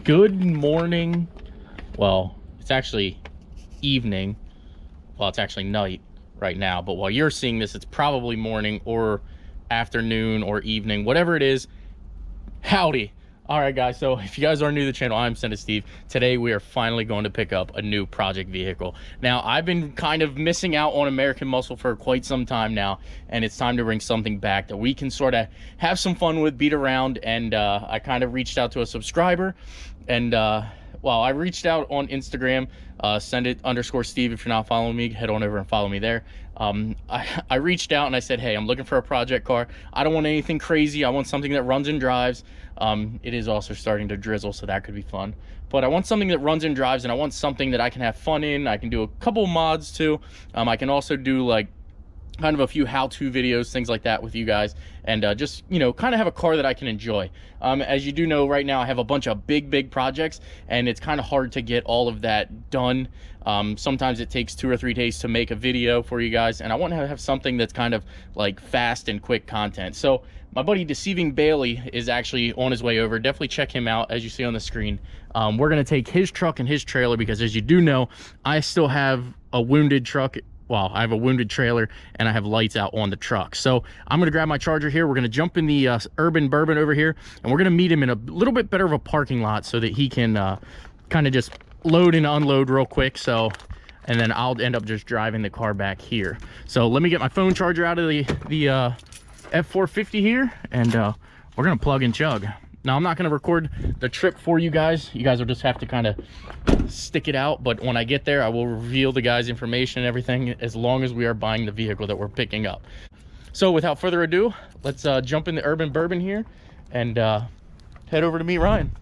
Good morning. Well, it's actually evening. Well, it's actually night right now, but while you're seeing this, it's probably morning or afternoon or evening, whatever it is. Howdy. All right, guys, so if you guys are new to the channel, I'm Senda Steve. Today we are finally going to pick up a new project vehicle. Now, I've been kind of missing out on American Muscle for quite some time now, and it's time to bring something back that we can sort of have some fun with, beat around. And I kind of reached out to a subscriber, and well, I reached out on Instagram, Send_Steve. If you're not following me, head on over and follow me there. I reached out and I said, hey, I'm looking for a project car. I don't want anything crazy. I want something that runs and drives. It is also starting to drizzle, so that could be fun. But I want something that runs and drives, and I want something that I can have fun in. I can do a couple mods too. I can also do like kind of a few how-to videos, things like that with you guys, and just, you know, kind of have a car that I can enjoy. As you do know, right now I have a bunch of big projects, and it's kind of hard to get all of that done. Sometimes it takes 2 or 3 days to make a video for you guys, and I want to have something that's kind of like fast and quick content. So my buddy Deceiving Bailey is actually on his way over. Definitely check him out, as you see on the screen. We're going to take his truck and his trailer, because as you do know, I still have a wounded truck. Well, I have a wounded trailer and I have lights out on the truck. So I'm going to grab my Charger here. We're going to jump in the Urban Bourbon over here, and we're going to meet him in a little bit better of a parking lot so that he can kind of just load and unload real quick. So, and then I'll end up just driving the car back here. So let me get my phone charger out of the F450 here, and we're going to plug and chug. Now, I'm not going to record the trip for you guys. You guys will just have to kind of stick it out. But when I get there, I will reveal the guys' information and everything, as long as we are buying the vehicle that we're picking up. So without further ado, let's jump in the Urban Bourbon here and head over to meet Ryan.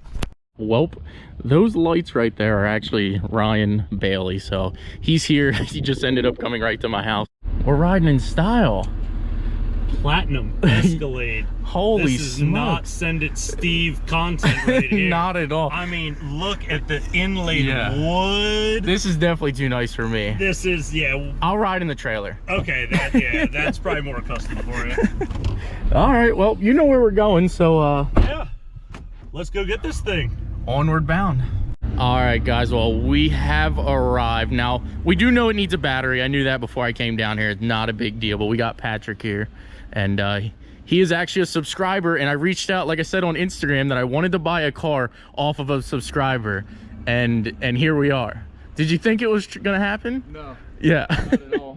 Welp, those lights right there are actually Ryan Bailey. So he's here. He just ended up coming right to my house. We're riding in style. Platinum Escalade. Holy This is not Send It Steve content right here. Not at all. I mean, look at the inlaid wood. This is definitely too nice for me. This is, yeah. I'll ride in the trailer. Okay, yeah, that's probably more custom for you. All right, well, you know where we're going, so yeah, let's go get this thing. Onward bound. All right, guys, well, we have arrived. Now, we do know it needs a battery. I knew that before I came down here. It's not a big deal, but we got Patrick here, and he is actually a subscriber, and I reached out, like I said, on Instagram, that I wanted to buy a car off of a subscriber, and here we are. Did you think it was gonna happen? No. Yeah. Not at all.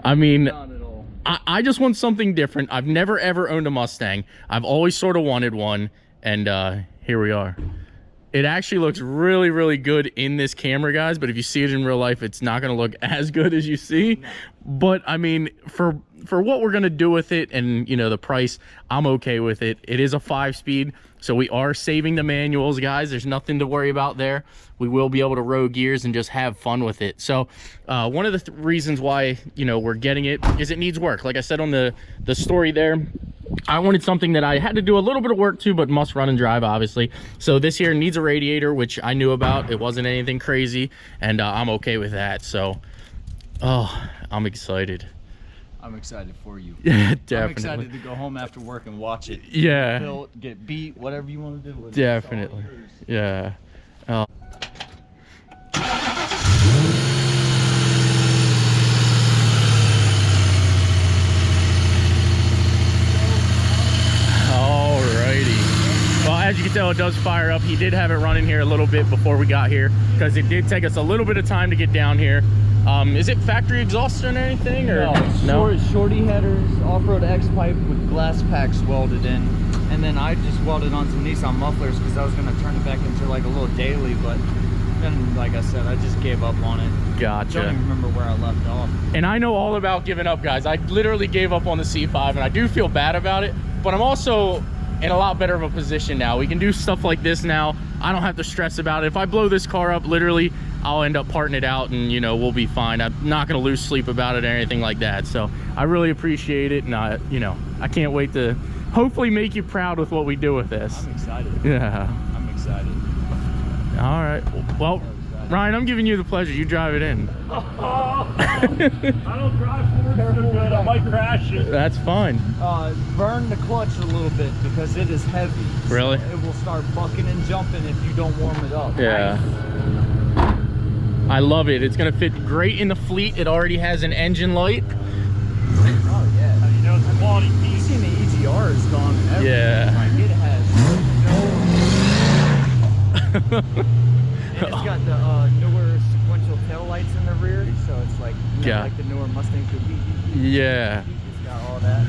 I mean, not at all. I just want something different. I've never ever owned a Mustang. I've always sort of wanted one, and here we are. It actually looks really good in this camera, guys, but if you see it in real life, it's not going to look as good as you see. No. But I mean, for what we're going to do with it, and you know, the price, I'm okay with it. It is a 5-speed, so we are saving the manuals, guys. There's nothing to worry about there. We will be able to row gears and just have fun with it. So one of the reasons why, you know, we're getting it is it needs work. Like I said on the story there, I wanted something that I had to do a little bit of work to, but must run and drive, obviously. So this here needs a radiator, which I knew about. It wasn't anything crazy, and I'm okay with that. So, oh, I'm excited. I'm excited for you. Yeah, definitely. I'm excited to go home after work and watch it. Yeah. Build, get beat, whatever you want to do with definitely. It. Yeah. As you can tell, it does fire up. He did have it running here a little bit before we got here, because it did take us a little bit of time to get down here. Is it factory exhaust or anything? Or no, shorty headers, off-road X-pipe with glass packs welded in, and then I just welded on some Nissan mufflers because I was going to turn it back into like a little daily, but then, like I said, I just gave up on it. Gotcha. I don't even remember where I left off. And I know all about giving up, guys. I literally gave up on the C5, and I do feel bad about it, but I'm also in a lot better of a position now. We can do stuff like this now. I don't have to stress about it. If I blow this car up, literally, I'll end up parting it out, and you know, we'll be fine. I'm not going to lose sleep about it or anything like that. So I really appreciate it, and you know, I can't wait to hopefully make you proud with what we do with this. I'm excited. Yeah, I'm excited. all right, well, Ryan, I'm giving you the pleasure. You drive it in. I don't drive Ford so good. I might crash it. That's fine. Burn the clutch a little bit because it is heavy. Really? So it will start bucking and jumping if you don't warm it up. Yeah. I love it. It's gonna fit great in the fleet. It already has an engine light. Oh yeah. You know, it's a quality You've piece. seen the EGR is gone. Yeah. Like it has no. And it's got the newer sequential tail lights in the rear, so it's like, you know, Yeah. like the newer Mustang could be. Yeah. It's got all that.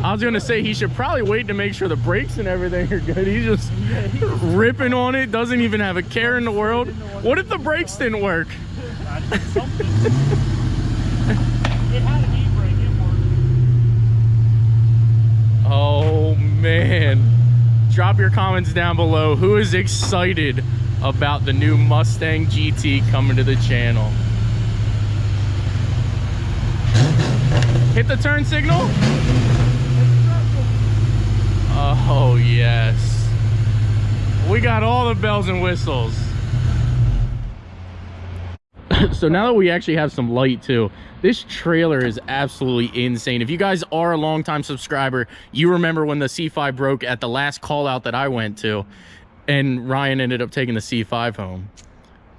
I was gonna say he should probably wait to make sure the brakes and everything are good. He's just ripping on it, doesn't even have a care in the world. What if the brakes didn't work? Something. It had an e-brake. It worked. Oh man. Drop your comments down below. Who is excited about the new Mustang GT coming to the channel? Hit the turn signal. Oh yes. We got all the bells and whistles. So now that we actually have some light too, this trailer is absolutely insane. If you guys are a longtime subscriber, you remember when the C5 broke at the last call out that I went to, and Ryan ended up taking the C5 home.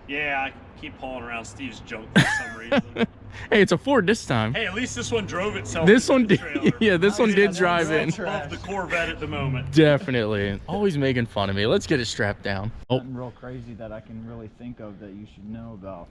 Yeah, I keep hauling around Steve's junk for some reason. Hey, it's a Ford this time. Hey, at least this one drove itself. This into one the did, trailer. yeah, this one did drive in. Above the Corvette at the moment. Definitely. Always making fun of me. Let's get it strapped down. Oh, Something real crazy that I can really think of that you should know about.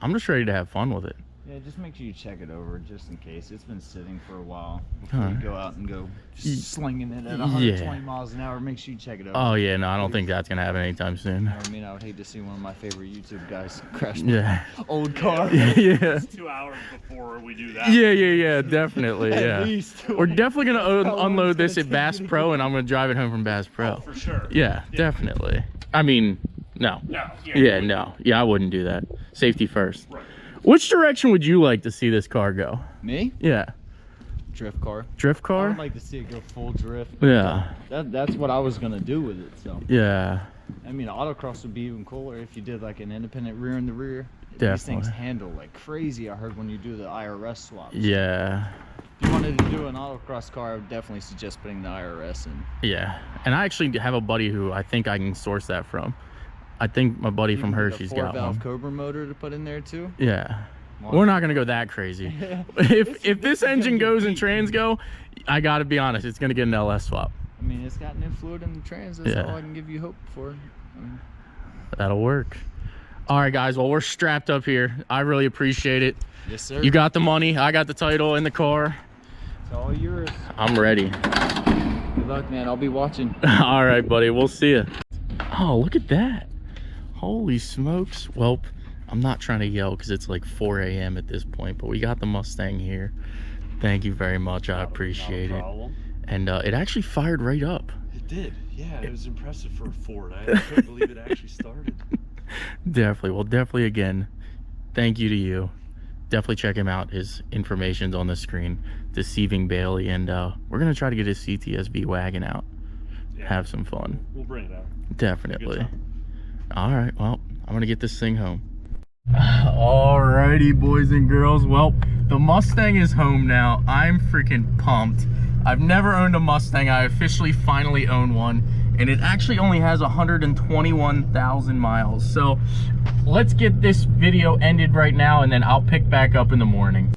I'm just ready to have fun with it. Yeah, just make sure you check it over just in case. It's been sitting for a while. Huh. Before you go out and go slinging it at Yeah. 120 miles an hour. Make sure you check it over. Oh yeah, no, I don't think that's gonna happen anytime soon. I mean, I would hate to see one of my favorite YouTube guys crash Yeah. my old car. Yeah. It's 2 hours before we do that. Yeah, definitely. At Yeah. least. We're definitely gonna How long unload it's this gonna at Bass take you to Pro, get and I'm gonna drive it home from Bass Pro. Oh, for sure. Yeah, definitely. I mean, no. No. Yeah, no. Yeah, I wouldn't do that. Safety first. Right. Which direction would you like to see this car go? Me? Yeah. Drift car. Drift I car? would like to see it go full drift. Yeah. That's what I was gonna do with it. So Yeah. I mean, autocross would be even cooler if you did like an independent rear in the rear. These Definitely. things handle like crazy. I heard when you do the IRS swaps. Yeah. If you wanted to do an autocross car, I would definitely suggest putting the IRS in. Yeah. And I actually have a buddy who I think I can source that from. I think my buddy from Hershey's got Valve one. Cobra motor to put in there too. Yeah. Wow. We're not gonna go that crazy. If this engine goes and trans go, I gotta be honest, it's gonna get an LS swap. I mean, it's got new fluid in the trans. That's Yeah. all I can give you hope for. I mean, That'll work. All right, guys. Well, we're strapped up here. I really appreciate it. yes, sir. You got the money. I got the title in the car. It's all yours. I'm ready. Good luck, man. I'll be watching. All right, buddy. We'll see you. Oh, look at that. Holy smokes. Well, I'm not trying to yell because it's like 4 a.m. at this point, but we got the Mustang here. Thank you very much. I appreciate it. And it actually fired right up. It did. Yeah, it was impressive for a Ford. I couldn't believe it actually started. Definitely. Well, definitely, again, thank you to you. Definitely check him out. His information's on the screen. Deceiving Bailey. And we're going to try to get his CTSV wagon out. Yeah. Have some fun. We'll bring it out. Definitely. Good All right. Well, I'm going to get this thing home. Alrighty, boys and girls. Well, the Mustang is home now. I'm freaking pumped. I've never owned a Mustang. I officially finally own one, and it actually only has 121,000 miles. So let's get this video ended right now, and then I'll pick back up in the morning.